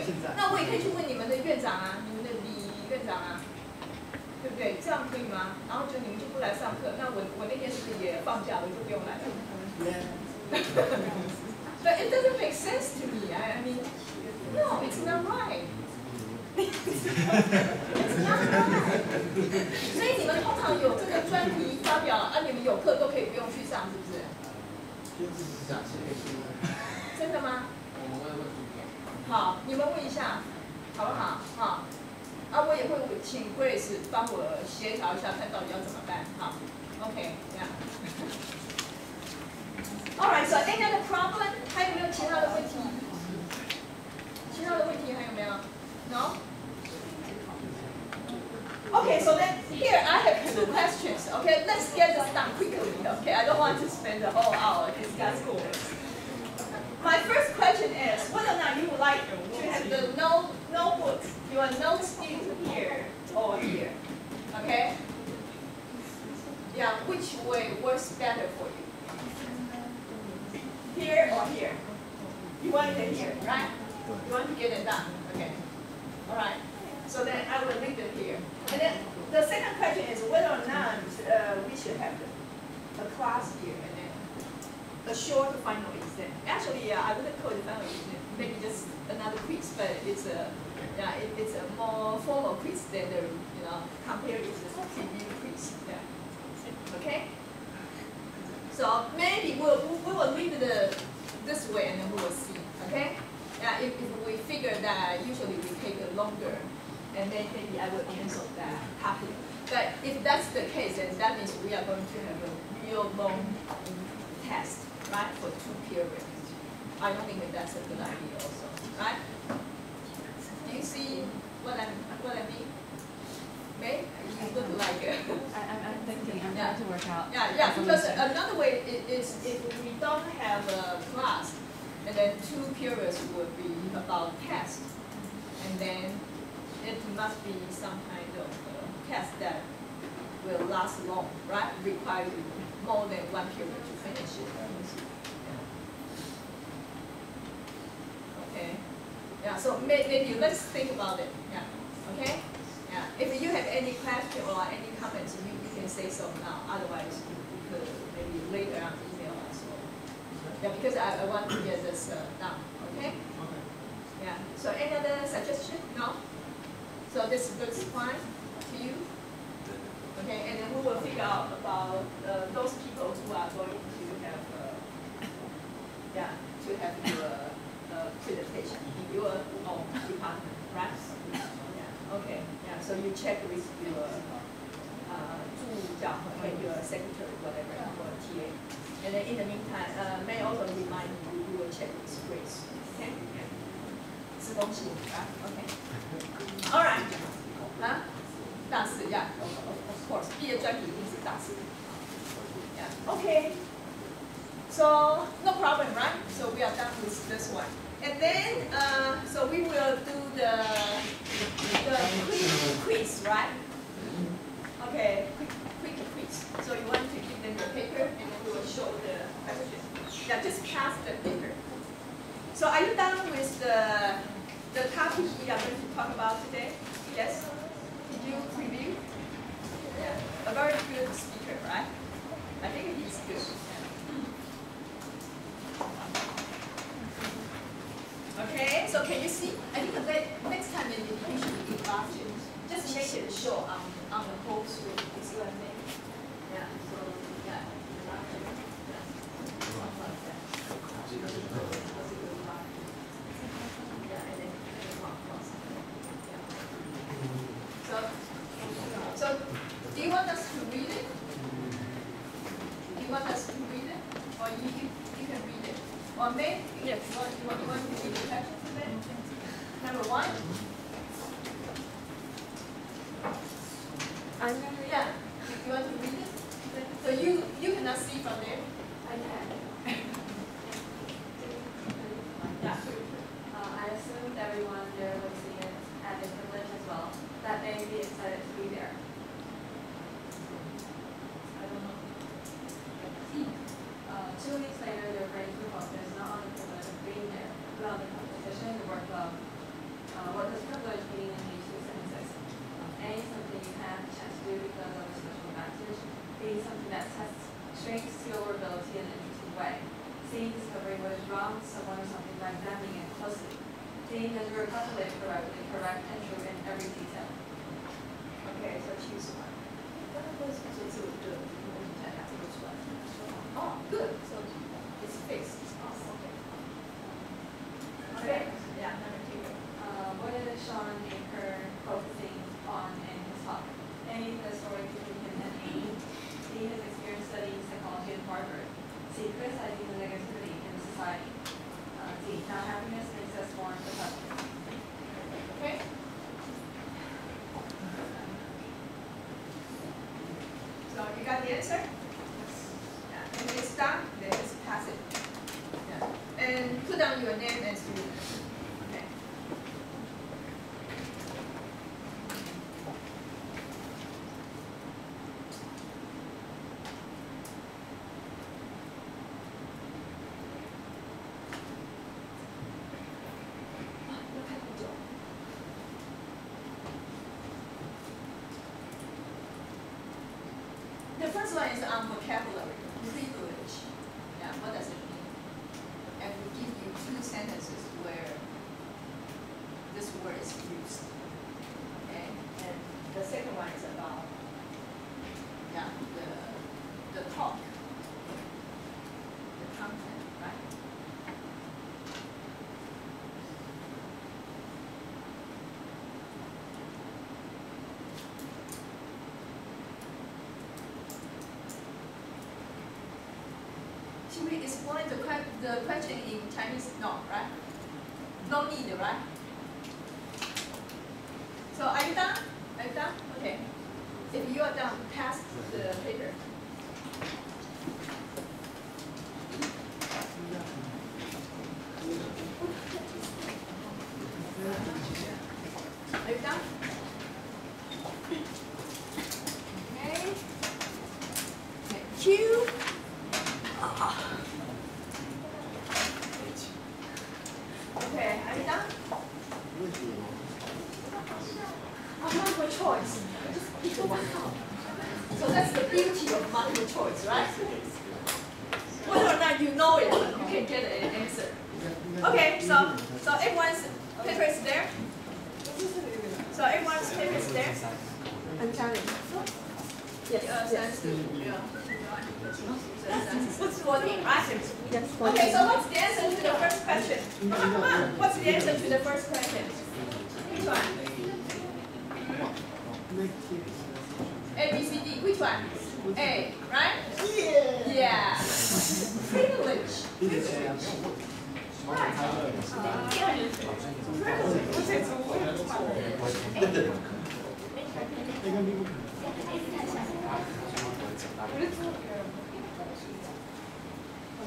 对？那我也可以去问你们的院长啊，你们的李院长啊，对不对？这样可以吗？然后你们就不来上课，那我那天是不是也放假，我就不用来了？But it doesn't make sense to me. I mean, no, it's not right. It's not right. 所以你们通常有这个专题发表啊，你们有课都可以不用去上，是不是？真的吗？好，你们问一下，好不好？好。啊，我也会请 Grace 帮我协调一下，看到底要怎么办。好 ，OK， 这样。Alright, so any other problem？ 还有没有其他的问题？其他的问题还有没有 ？No? Okay, so then here I have 2 questions. Okay, let's get this done quickly. Okay, I don't want to spend the whole hour discussing this. My first question is whether or not you would like to have the notebooks, your notes here or here. Okay? Yeah, which way works better for you? Here or here? You want it here, right? You want to get it done. Okay. Alright. So then I will leave it here. And then the second question is whether or not we should have a class here and then a short final exam. Actually, I wouldn't call it a final exam. Maybe just another quiz, but it's a more formal quiz than the compared with the preview quiz. Yeah. Okay. So maybe we will leave it this way and then we will see. Okay. Yeah. If we figure that usually we take a longer, and then maybe I will cancel that happily. But if that's the case, then that means we are going to have a real long test. Right, for 2 periods. I don't think that that's a good idea also, right? Do you see what I mean? Okay? You look like it. I'm thinking, I'm trying to work out. Yeah, because another way is if we don't have a class, and then 2 periods would be about test, and then it must be some kind of test that will last long, right? Require more than 1 period to finish it. Okay. Yeah. So maybe let's think about it. Yeah. Okay. Yeah. If you have any question or any comments, you can say so now. Otherwise, you could maybe later on email us. Yeah. Because I want to get this done. Okay. Yeah. So any other suggestion? No. So this looks fine to you. Okay, and then we will figure out about those people who are going to have, your presentation in your own department, right? Yeah. Okay. Yeah. So you check with your 助教and your secretary, whatever, or TA. And then in the meantime, may also remind you will check with Grace. Okay. 吃东西 right? Okay. All right. Huh? 大四 yeah. Of course. 毕业专题一定是大四 Yeah. Okay. So no problem, right? So we are done with this one. And then, so we will do the quiz, right? Okay, quick quiz. So you want to give them the paper, and then we will show the question. Yeah, just pass the paper. So are you done with the topic we are going to talk about today? Yes? Did you preview? Yeah, a very good speaker, right? I think he's good. Okay, so can you see? I think the next time maybe we should be larger. Just make it show on the whole screen. You see what I mean? Yeah, so yeah, larger. Yeah, and then across. Yeah. So do you want us to read it? Do you want us to read it? Or you can read it? Or maybe yes. You want to read the question today? Number 1. I'm gonna read Yeah. You want to read it? So you cannot see from there. I can. Yeah. I assumed everyone there would see it at the privilege as well, that they'd be excited to be there. I don't know. 2 weeks later, they're ready to focus not on the privilege of being there, but on the competition, the workload. seeing as we're calculating correctly, correct and true in every detail. Okay, so choose one. Oh, good. So it's fixed. Oh, okay. Okay. Yeah, number 2. What did Sean Baker focusing on in his talk? A, the story between him and Amy. B, his experience studying psychology at Harvard. C, criticizing the negativity in society. D, not happiness makes us more productive. Okay. So you got the answer? Yeah. And when it's done, then just pass it. Yeah. And put down your name and student. Okay. The first one is on vocabulary, privilege. Yeah, what does it mean? And we give you 2 sentences where this word is used. Okay, and the second one is about the talk, the content, right? Should we explain the question in Chinese? No, right? No need, right? So are you done? Are you done? Okay. If you are done, pass the paper. Are you done? Okay. Thank you. Okay, are you done? Multiple choice. Just pick one out. So that's the beauty of multiple choice, right? Whether or not you know it, you can get an answer. Okay, so everyone's paper is there? So everyone's paper is there? I'm counting. Yes. What's 14, right? Yes, Okay, so what's the answer to the first question? Come on, what's the answer to the first question? Which one? A, B, C, D. Which one? A, right? Yeah. Privilege.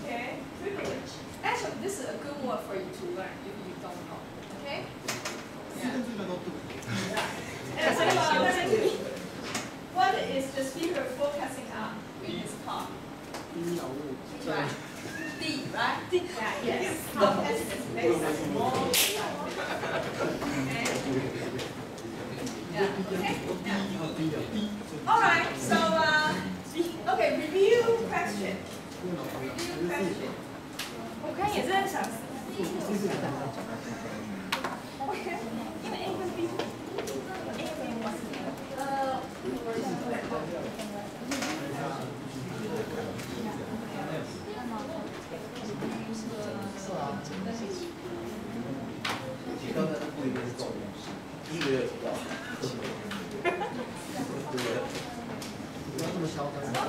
Okay, privilege. Actually, this is a good word for you to learn if you don't know. Okay? Yeah. And so, what is the speaker focusing on in his talk? Which one? D, right? Yeah, yes. Competitiveness makes us more productive. Okay? Yeah. Okay? Yeah. All right. So, okay. Review question. Review question. 我刚也在想。 Okay. 因为 A 跟 B，A 跟 B 提高的不一定是重点，第一个有提到。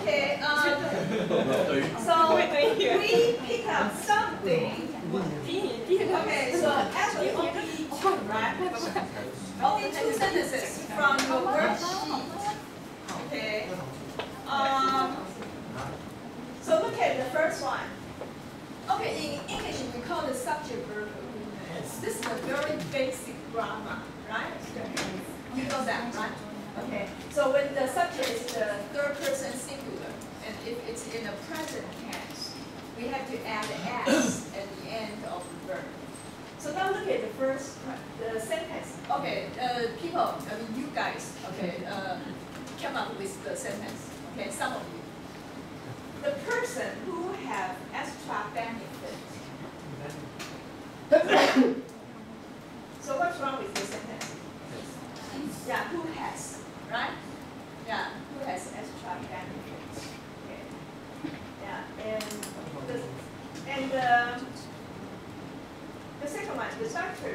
Okay. So we pick up something. Okay. So actually only 2, right? Only 2 sentences from your worksheet. Okay. So look at the first one. Okay, in English we call the subject verb agreement. This is a very basic grammar, right? You know that, right? Okay. So when the subject is the 3rd person singular, and if it's in the present tense, we have to add s at the end of the verb. So now look at the sentence. Okay, people, you guys, okay, come up with the sentence. Okay, some of you. The person who have extra benefit.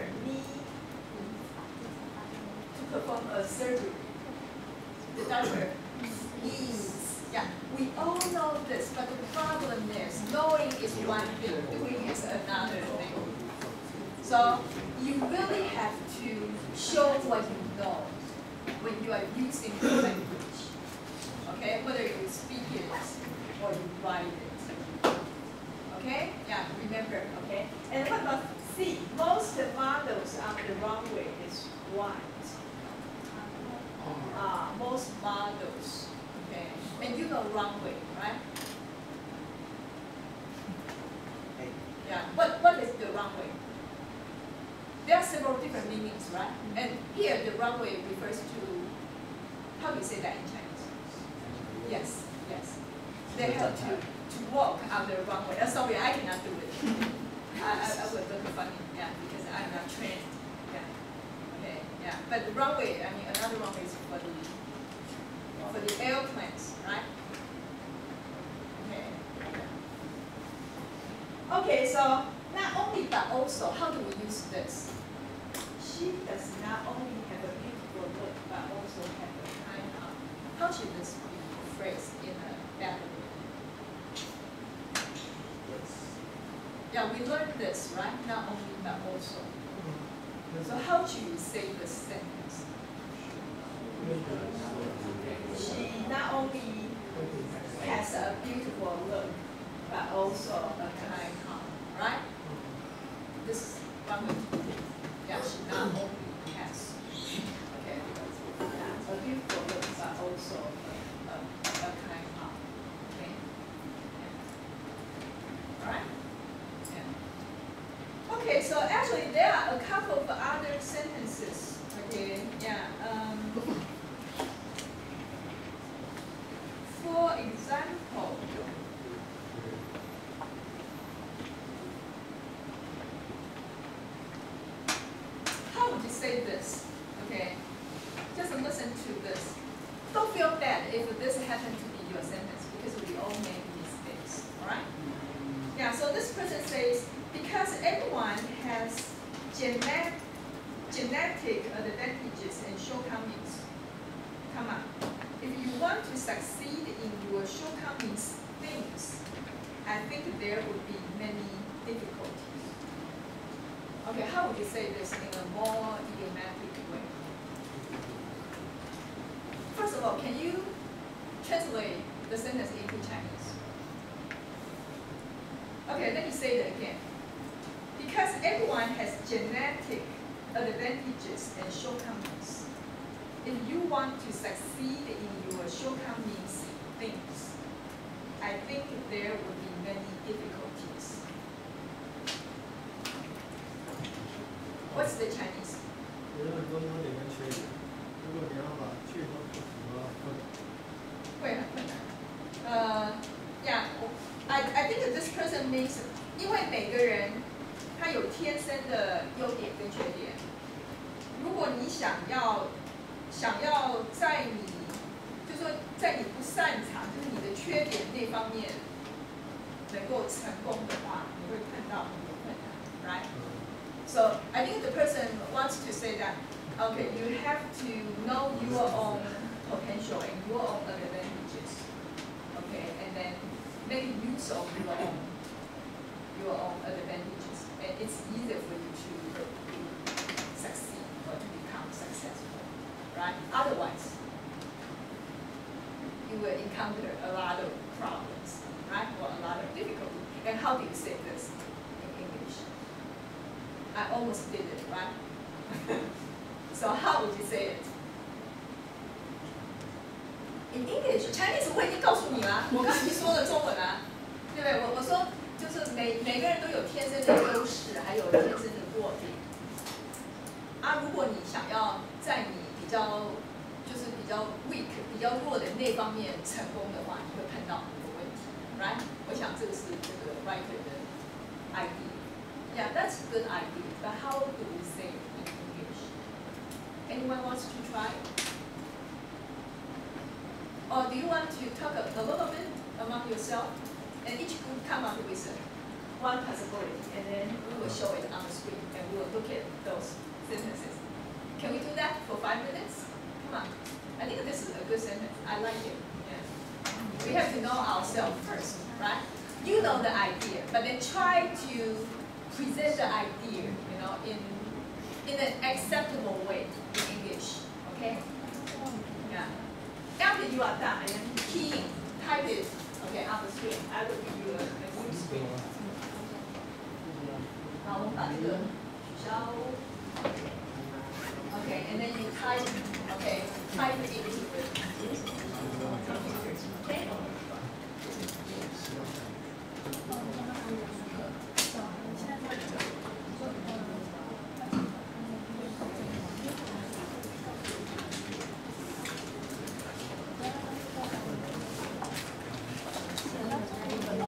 doctor need to perform a surgery? The doctor needs, yeah, we all know this, but the problem is knowing is one thing, doing is another thing. So you really have to show what you know when you are using the language. Okay, whether you speak it or you write it. Okay, yeah, remember, okay? And what about C? Most models on the runway is white. Most models, okay? And you know runway, right? Yeah, what is the runway? There are several different meanings, right? And here the runway refers to, how do you say that in Chinese? Yes, yes. They have to walk on the runway. Sorry, I cannot do it. I would look funny, yeah, because I'm not trained. Yeah. Okay, yeah. But the runway, I mean, another runway is for the airplanes, right? Okay. Okay, so not only but also, how do we use this? She does not only have a beautiful look, but also have a kind of. How should this be phrased in a better way? Yeah, we learned this, right? Not only but also. So how should you say this sentence? She not only has a beautiful look, but also a kind heart, right? This is one way to do it. Yeah, she not only has, okay, a beautiful look, but also a kind heart, okay? Yeah. All right? Yeah. Okay, so actually there are a couple of other sentences, okay? Yeah. For example, how would you say this? Okay, just listen to this. Don't feel bad if this happened to be your sentence because we all make mistakes, all right? Yeah, so this person says, because everyone has genetic advantages and shortcomings. Come on. If you want to succeed in your shortcomings things, I think there would be many difficulties. Okay, how would you say this in a more idiomatic way? First of all, can you translate the sentence into Chinese? Okay, let me say it again. Because everyone has genetic advantages and shortcomings. If you want to succeed in your shortcomings things, I think there will be many difficulties. What's the Chinese? Yeah, I think that this person means, 因为每个人他有天生的优点跟缺点。如果你想要在你，就是说在你不擅长，就是你的缺点那方面能够成功的话，你会看到很多困难 ，right? So I think the person wants to say that, okay, you have to know your own potential and your own advantages, okay, and then make use of your own advantages, and it's easier for you to succeed or to become successful, right? Otherwise, you will encounter a lot of problems, right, or a lot of difficulty. And how do you say this in English? I almost did it, right? So how would you say it? In English, Chinese 我已经告诉你了，我刚才已经说了中文啊，对不对？我说就是每个人都有天生的优势，还有天生的弱点。啊，如果你想要在你比较 weak 比较弱的那方面成功的话，你会碰到很多问题 ，right？ 我想这个是这个 writer 的 idea。Yeah, that's a good idea. But how do we say it in English? Anyone wants to try? Or do you want to talk a little bit among yourself, and each group come up with one possibility, and then we will show it on the screen, and we will look at those sentences. Can we do that for 5 minutes? Come on. I think this is a good sentence. I like it. Yeah. We have to know ourselves first, right? You know the idea, but then try to present the idea, you know, in an acceptable way in English. Okay? Yeah. After you are done, and then key, type it, okay, on the screen. I will give you a new screen. 好，我们把这个取消。Okay, and then you type, okay, type it into